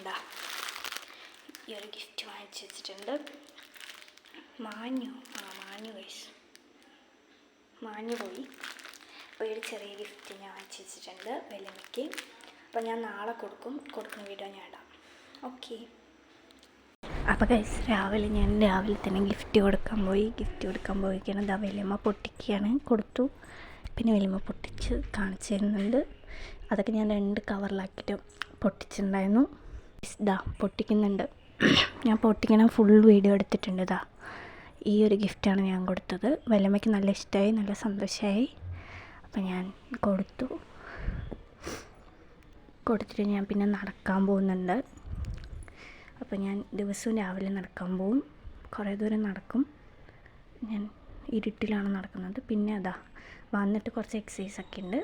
ഇതാ ഈ ഒരു ഗിഫ്റ്റ് വാങ്ങിച്ച് വെച്ചിട്ടുണ്ട്. മാഞ്ഞു ഗൈസ്, മാഞ്ഞു പോയി. അപ്പോൾ ഈ ഒരു ചെറിയ ഗിഫ്റ്റ് ഞാൻ വാങ്ങിച്ച് വെച്ചിട്ടുണ്ട് വെല്ലുമ്മയ്ക്ക്. അപ്പോൾ ഞാൻ നാളെ കൊടുക്കുന്ന വീഡിയോ ഞാൻ ഇടാം. ഓക്കെ. അപ്പോൾ ഗൈസ് ഞാൻ രാവിലെ തന്നെ ഗിഫ്റ്റ് കൊടുക്കാൻ പോയിക്കാണ്. ഇതാ വെല്ലുമ്മ പൊട്ടിക്കുകയാണ്. കൊടുത്തു. പിന്നെ വെല്ലുമ്മ പൊട്ടിച്ച് കാണിച്ചു തരുന്നുണ്ട്. അതൊക്കെ ഞാൻ 2 കവറിലാക്കിയിട്ട് പൊട്ടിച്ചിട്ടുണ്ടായിരുന്നു. ഇതാ പൊട്ടിക്കുന്നുണ്ട്. ഞാൻ പൊട്ടിക്കണ ഫുൾ വീഡിയോ എടുത്തിട്ടുണ്ട്. ഇതാ ഈ ഒരു ഗിഫ്റ്റാണ് ഞാൻ കൊടുത്തത്. വെല്ലുമ്മയ്ക്ക് നല്ല ഇഷ്ടമായി, നല്ല സന്തോഷമായി. അപ്പം ഞാൻ കൊടുത്തിട്ട് ഞാൻ പിന്നെ നടക്കാൻ പോകുന്നുണ്ട്. അപ്പോൾ ഞാൻ ദിവസവും രാവിലെ നടക്കാൻ പോകും. കുറേ ദൂരം നടക്കും. ഞാൻ ഇരുട്ടിലാണ് നടക്കുന്നത്. പിന്നെ അതാ വന്നിട്ട് കുറച്ച് എക്സസൈസൊക്കെ ഉണ്ട്.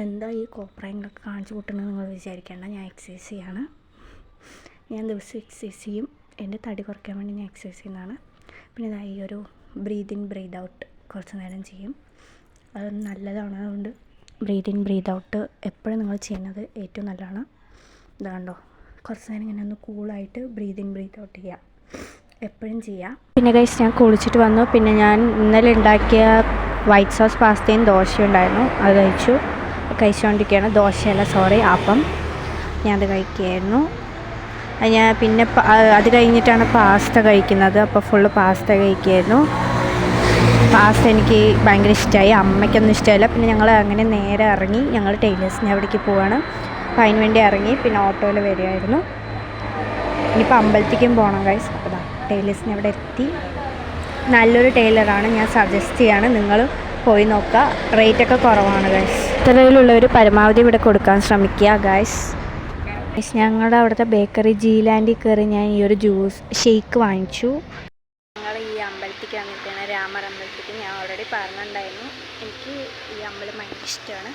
എന്താ ഈ കോപ്രായങ്ങളൊക്കെ കാണിച്ചു കൂട്ടണമെന്ന് നിങ്ങൾ വിചാരിക്കേണ്ട. ഞാൻ എക്സസൈസ് ചെയ്യാണ്. ഞാൻ ദിവസം എക്സസൈസ് ചെയ്യും. എൻ്റെ തടി കുറയ്ക്കാൻ വേണ്ടി ഞാൻ എക്സസൈസ് ചെയ്യുന്നതാണ്. പിന്നെ ഇതാ ഈ ഒരു ബ്രീത്ത് ഇൻ ബ്രീത്ത് ഔട്ട് കുറച്ച് നേരം ചെയ്യും. അത് നല്ലതാണ്. അതുകൊണ്ട് ബ്രീത്ത് ഇൻ ബ്രീത്ത് ഔട്ട് എപ്പോഴും നിങ്ങൾ ചെയ്യുന്നത് ഏറ്റവും നല്ലതാണ്. ഇതാണ്ടോ കുറച്ച് നേരം ഇങ്ങനെ ഒന്ന് കൂളായിട്ട് ബ്രീത്ത് ഇൻ ബ്രീത്ത് ഔട്ട് ചെയ്യുക, എപ്പോഴും ചെയ്യുക. പിന്നെ ഗൈസ് ഞാൻ കുളിച്ചിട്ട് വന്നു. പിന്നെ ഞാൻ ഇന്നലെ ഉണ്ടാക്കിയ വൈറ്റ് സോസ് പാസ്തയും ദോശയും ഉണ്ടായിരുന്നു. അത് കഴിച്ചുകൊണ്ടിരിക്കുകയാണ്. ദോശയല്ല, സോറി, അപ്പം. ഞാനത് കഴിക്കുകയായിരുന്നു. പിന്നെ അത് കഴിഞ്ഞിട്ടാണ് പാസ്ത കഴിക്കുന്നത്. അപ്പോൾ ഫുള്ള് പാസ്ത കഴിക്കുകയായിരുന്നു. പാസ്ത എനിക്ക് ഭയങ്കര ഇഷ്ടമായി. അമ്മയ്ക്കൊന്നും ഇഷ്ടമല്ല. പിന്നെ ഞങ്ങൾ അങ്ങനെ നേരെ ഇറങ്ങി. ഞങ്ങൾ ടൈലേഴ്സിൻ്റെ അവിടേക്ക് പോവാണ്. അപ്പോൾ അതിന് വേണ്ടി ഇറങ്ങി. പിന്നെ ഓട്ടോയിൽ വരുമായിരുന്നു. ഇനിയിപ്പോൾ അമ്പലത്തേക്കും പോകണം ഗൈസ്. അപ്പോൾ ടൈലേഴ്സിന് അവിടെ എത്തി. നല്ലൊരു ടൈലറാണ്, ഞാൻ സജസ്റ്റ് ചെയ്യാണ്. നിങ്ങൾ പോയി നോക്കുക. റേറ്റൊക്കെ കുറവാണ് ഗൈസ്. ഇത്തരത്തിലുള്ളവർ പരമാവധി ഇവിടെ കൊടുക്കാൻ ശ്രമിക്കുക ഗൈസ്. ഞങ്ങളുടെ അവിടുത്തെ ബേക്കറി ജീലാൻഡിൽ കയറി ഞാൻ ഈ ഒരു ഷേക്ക് വാങ്ങിച്ചു. ഞങ്ങൾ ഈ അമ്പലത്തേക്ക് വന്നിട്ടാണ്, രാമർ അമ്പലത്തേക്ക്. ഞാൻ ഓൾറെഡി പറഞ്ഞിട്ടുണ്ടായിരുന്നു എനിക്ക് ഈ അമ്പലം ഭയങ്കര ഇഷ്ടമാണ്.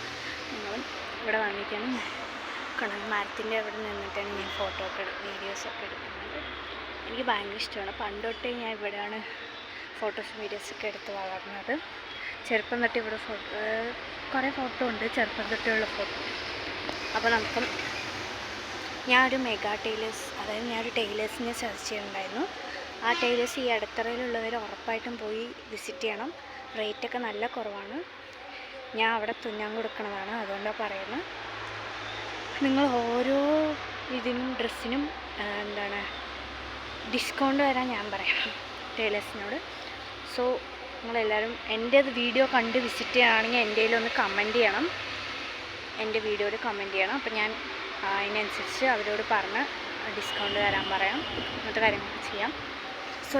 ഞങ്ങളും ഇവിടെ വന്നിട്ടാണ്. മരത്തിൻ്റെ അവിടെ നിന്നിട്ടാണ് ഞാൻ വീഡിയോസൊക്കെ എടുക്കുന്നത്. എനിക്ക് ഭയങ്കര ഇഷ്ടമാണ്. പണ്ട് തൊട്ടേ ഞാൻ ഇവിടെയാണ് ഫോട്ടോസും വീഡിയോസൊക്കെ എടുത്ത് വളർന്നത്. ചെറുപ്പം തൊട്ട് ഇവിടെ കുറേ ഫോട്ടോ ഉണ്ട്, ചെറുപ്പം തൊട്ടുള്ള ഫോട്ടോ. അപ്പോൾ ഞാനൊരു മെഗാ ടൈലേഴ്സ്, അതായത് ഞാനൊരു ടൈലേഴ്സിനെ സെർച്ച് ചെയ്യുന്നുണ്ടായിരുന്നു. ആ ടൈലേഴ്സ് ഈ ഇടത്തറയിലുള്ളവർ ഉറപ്പായിട്ടും പോയി വിസിറ്റ് ചെയ്യണം. റേറ്റൊക്കെ നല്ല കുറവാണ്. ഞാൻ അവിടെ തുന്നാൻ കൊടുക്കണതാണ്, അതുകൊണ്ടാണ് പറയുന്നത്. നിങ്ങൾ ഓരോ ഇതിനും ഡ്രസ്സിനും ഡിസ്കൗണ്ട് വരാൻ ഞാൻ പറയാം ടൈലേഴ്സിനോട്. സോ നിങ്ങളെല്ലാവരും എൻ്റെ വീഡിയോ കണ്ട് വിസിറ്റ് ചെയ്യുകയാണെങ്കിൽ എൻ്റെ ഒന്ന് കമൻറ്റ് ചെയ്യണം, എൻ്റെ വീഡിയോയിൽ കമൻറ്റ് ചെയ്യണം. അപ്പോൾ ഞാൻ അതിനനുസരിച്ച് അവരോട് പറഞ്ഞ് ഡിസ്കൗണ്ട് തരാൻ പറയാം. അങ്ങനത്തെ കാര്യങ്ങളൊക്കെ ചെയ്യാം. സോ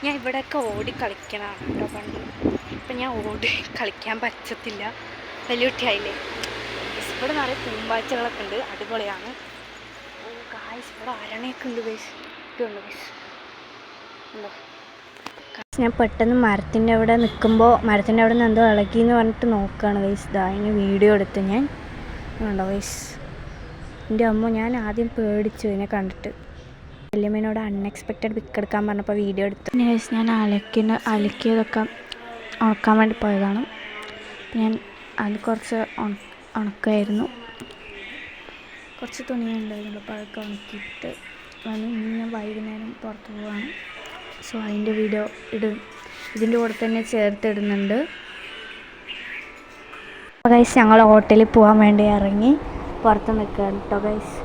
ഞാൻ ഇവിടെയൊക്കെ ഓടി കളിക്കണതാണ് കേട്ടോ പണ്ട്. ഇപ്പം ഞാൻ ഓടി കളിക്കാൻ പറ്റത്തില്ല, വലിയ കുട്ടിയായില്ലേ. ഇവിടെ നിറയെ പൂമ്പാച്ചകളൊക്കെ ഉണ്ട്, അടിപൊളിയാണ്. ഓ ഗായ്സ്, ഇവിടെ അരണയൊക്കെ ഉണ്ട് ഗൈസ്. ഇതുണ്ട് ഗൈസ്, ഉണ്ടോ? ഞാൻ പെട്ടെന്ന് മരത്തിൻ്റെ അവിടെ നിൽക്കുമ്പോൾ മരത്തിൻ്റെ അവിടെ നിന്ന് എന്തോ ഇളകിയെന്ന് പറഞ്ഞിട്ട് നോക്കുകയാണ് ഗൈസ്. അതിന് വീഡിയോ എടുത്ത് ഞാൻ ഉണ്ടോ ഗൈസ്. എൻ്റെ അമ്മ, ഞാൻ ആദ്യം പേടിച്ചു ഇതിനെ കണ്ടിട്ട്. വല്യമ്മേനോട് അൺഎക്സ്പെക്റ്റഡ് പിക്ക് എടുക്കാൻ പറഞ്ഞപ്പോൾ വീഡിയോ എടുത്തു. പിന്നെ ഗൈസ് ഞാൻ അലക്കിയതൊക്കെ ഉണക്കാൻ വേണ്ടി പോയതാണ്. ഞാൻ അത് കുറച്ച് ഉണക്കായിരുന്നു, കുറച്ച് തുണിയുണ്ടായിരുന്നു. അപ്പോൾ അതൊക്കെ ഉണക്കിയിട്ട് വന്ന് ഇന്ന് വൈകുന്നേരം പുറത്ത് പോവാണ്. സോ അതിൻ്റെ വീഡിയോ ഇതിൻ്റെ കൂടെ തന്നെ ചേർത്തിടുന്നുണ്ട്. ഗൈസ് ഞങ്ങൾ ഹോട്ടലിൽ പോകാൻ വേണ്ടി ഇറങ്ങി പുറത്ത് നിൽക്കുകയാണ് കേട്ടോ ഗൈസ്.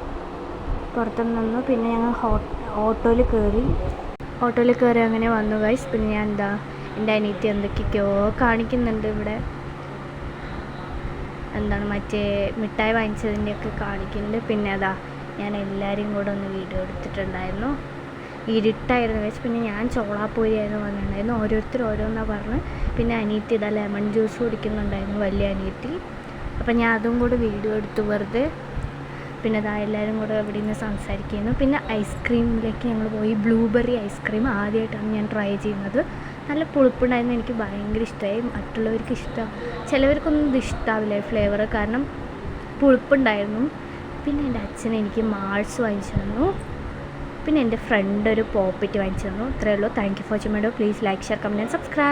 പുറത്ത് നിന്നു. പിന്നെ ഞങ്ങൾ ഓട്ടോയിൽ കയറി അങ്ങനെ വന്നു ഗൈസ്. പിന്നെ ഞാൻ എൻ്റെ അനിയത്തി എന്തൊക്കെയൊക്കെയോ കാണിക്കുന്നുണ്ട് ഇവിടെ. മറ്റേ മിഠായി വാങ്ങിച്ചതിൻ്റെയൊക്കെ കാണിക്കുന്നുണ്ട്. പിന്നെ ഞാൻ എല്ലാവരെയും കൂടെ ഒന്ന് വീഡിയോ എടുത്തിട്ടുണ്ടായിരുന്നു. ഇരുട്ടായിരുന്നു ഗൈസ്. പിന്നെ ഞാൻ ചോളാപ്പൂരിയായിരുന്നു പറഞ്ഞിട്ടുണ്ടായിരുന്നു. ഓരോരുത്തർ ഓരോന്നാണ് പറഞ്ഞ്. പിന്നെ അനിയത്തി ലെമൺ ജ്യൂസ് കുടിക്കുന്നുണ്ടായിരുന്നു, വലിയ അനിയത്തി. അപ്പം ഞാൻ അതും കൂടെ വീഡിയോ എടുത്തു വെറുതെ. പിന്നെ എല്ലാവരും കൂടെ ഇവിടെ നിന്ന് സംസാരിക്കുന്നു. പിന്നെ ഐസ്ക്രീമിലേക്ക് ഞങ്ങൾ പോയി. ബ്ലൂബെറി ഐസ്ക്രീം ആദ്യമായിട്ടാണ് ഞാൻ ട്രൈ ചെയ്യുന്നത്. നല്ല പുളിപ്പുണ്ടായിരുന്നു, എനിക്ക് ഭയങ്കര ഇഷ്ടമായി. മറ്റുള്ളവർക്ക് ചിലവർക്കൊന്നും ഇത് ഇഷ്ടാവില്ല ഫ്ലേവർ, കാരണം പുളിപ്പുണ്ടായിരുന്നു. പിന്നെ എൻ്റെ അച്ഛൻ എനിക്ക് മാൾസ് വാങ്ങിച്ചു തന്നു. പിന്നെ എൻ്റെ ഫ്രണ്ട് ഒരു പോപ്പിറ്റ് വാങ്ങിച്ചു തന്നു. ഇത്രയേ ഉള്ളൂ. Thank you for watching my video. Please like, share, comment and subscribe.